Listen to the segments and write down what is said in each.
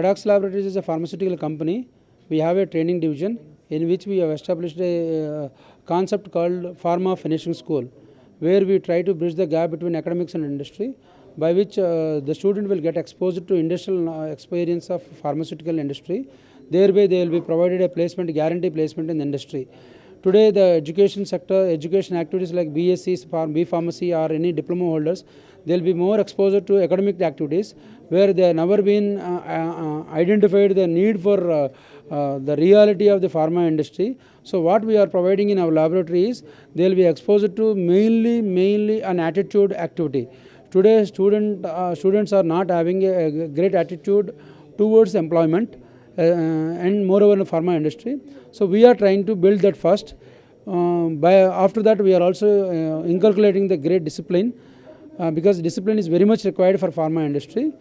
Adax Laboratories is a pharmaceutical company. We have a training division in which we have established a concept called Pharma Finishing School, where we try to bridge the gap between academics and industry, by which the student will get exposed to industrial experience of pharmaceutical industry. Thereby they will be provided a placement, guarantee placement in the industry. Today, the education sector, education activities like BSc, B Pharmacy or any diploma holders, they will be more exposed to academic activities where they have never been identified the need for the reality of the pharma industry. So what we are providing in our laboratory is they will be exposed to mainly an attitude activity. Today, students are not having a great attitude towards employment. And moreover in the pharma industry. So we are trying to build that first. After that we are also inculcating the great discipline because discipline is very much required for pharma industry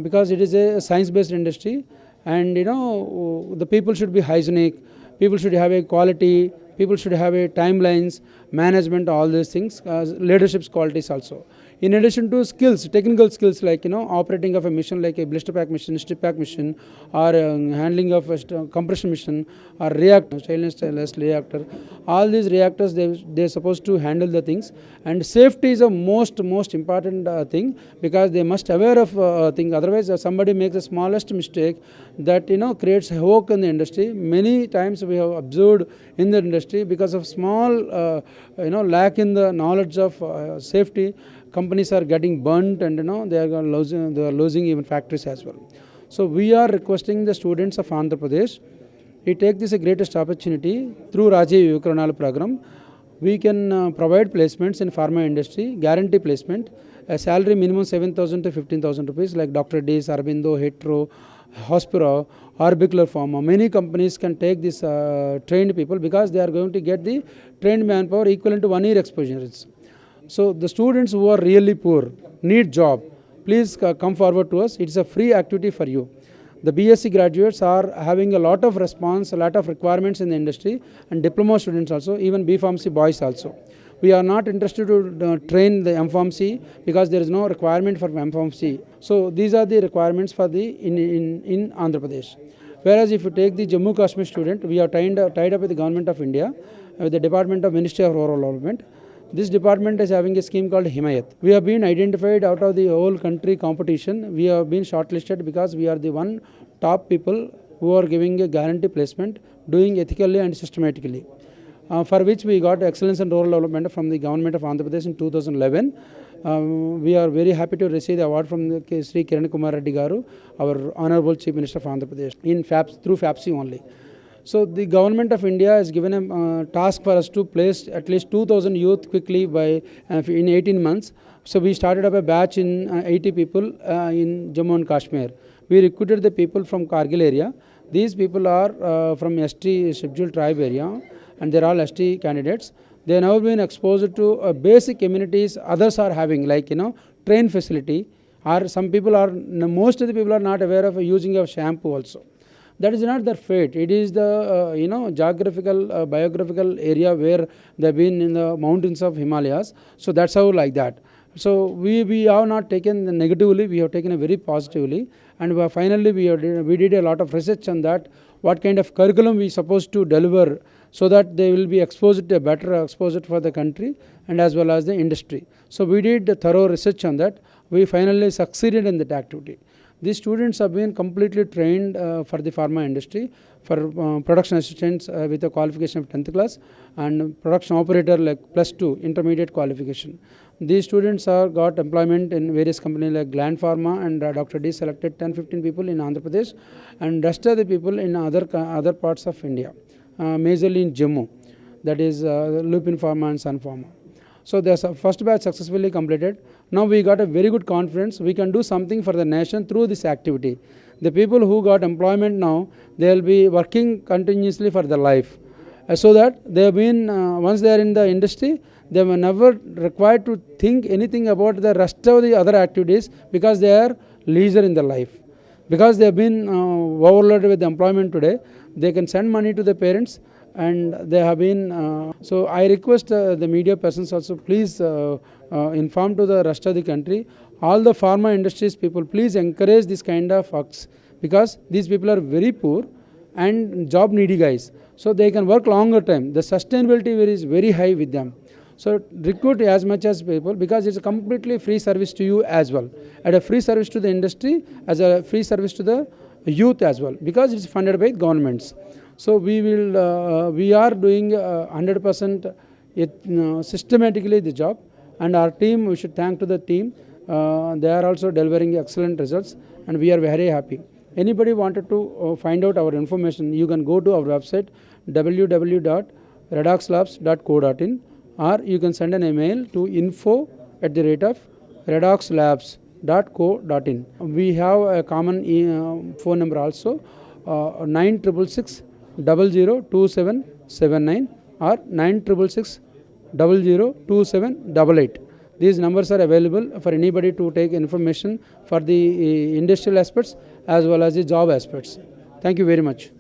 because it is a science-based industry, and the people should be hygienic, people should have a quality, people should have a timelines, management, all these things, leadership qualities also. In addition to skills, technical skills like operating of a machine like a blister pack machine, strip pack machine, or handling of a compression machine, or reactor, stainless reactor. All these reactors they are supposed to handle the things, and safety is a most important thing because they must aware of thing. Otherwise, somebody makes the smallest mistake that creates havoc in the industry. Many times we have observed in the industry because of small lack in the knowledge of safety. Companies are getting burnt, and they are losing even factories as well. So we are requesting the students of Andhra Pradesh, we take this a greatest opportunity through Rajiv Yuva program. We can provide placements in pharma industry, guarantee placement, a salary minimum 7,000 to 15,000 rupees like Dr. D's, Aurobindo, Hetero, Hospira, Orbicular Pharma. Many companies can take this trained people because they are going to get the trained manpower equivalent to 1 year exposure. So the students who are really poor, need job, please come forward to us. It's a free activity for you. The BSc graduates are having a lot of response, a lot of requirements in the industry, and diploma students also, even B Pharmacy boys also. We are not interested to train the M Pharmacy because there is no requirement for M Pharmacy. So these are the requirements for the in Andhra Pradesh. Whereas if you take the Jammu Kashmir student, we are tied up with the Government of India, with the Department of Ministry of Rural Development. This department is having a scheme called Himayat. We have been identified out of the whole country competition. We have been shortlisted because we are the one top people who are giving a guarantee placement, doing ethically and systematically, for which we got Excellence in Rural Development from the Government of Andhra Pradesh in 2011. We are very happy to receive the award from the Sri Kiran Kumar Reddy Garu, our Honorable Chief Minister of Andhra Pradesh, through FAPSI only. So the Government of India has given a task for us to place at least 2,000 youth quickly in 18 months. So we started up a batch in 80 people in Jammu and Kashmir. We recruited the people from Kargil area. These people are from ST scheduled tribe area, and they're all ST candidates. They have now been exposed to basic amenities others are having, like train facility, or some people are, most of the people are not aware of using of shampoo also. That is not their fate. It is the geographical, biographical area where they have been in the mountains of Himalayas. So that's how like that. So we have not taken negatively. We have taken it very positively, and finally we did a lot of research on that. What kind of curriculum we supposed to deliver so that they will be exposed to a better exposure for the country and as well as the industry. So we did thorough research on that. We finally succeeded in that activity. These students have been completely trained for the pharma industry, for production assistants with a qualification of 10th class, and production operator like +2 intermediate qualification. These students got employment in various companies like Gland Pharma, and Dr. D selected 10-15 people in Andhra Pradesh, and rest of the people in other parts of India, majorly in Jammu, that is Lupin Pharma and Sun Pharma. So the first batch successfully completed. Now we got a very good confidence. We can do something for the nation through this activity. The people who got employment now, they will be working continuously for their life. So that they have been, once they are in the industry, they were never required to think anything about the rest of the other activities because they are leisure in their life. Because they have been overloaded with employment today, they can send money to the parents, and they have been, so I request the media persons also, please inform to the rest of the country, all the pharma industries people, please encourage this kind of works, because these people are very poor and job needy guys. So they can work longer time. The sustainability is very high with them. So recruit as much as people, because it's a completely free service to you as well, and a free service to the industry, as a free service to the youth as well, because it's funded by governments. So we are doing 100% systematically the job, and our team, we should thank to the team. They are also delivering excellent results, and we are very happy. Anybody wanted to find out our information, you can go to our website www.redoxlabs.co.in, or you can send an email to info@redoxlabs.co.in. We have a common phone number also, 9666 002779 or 9666 002788. These numbers are available for anybody to take information for the industrial aspects as well as the job aspects. Thank you very much.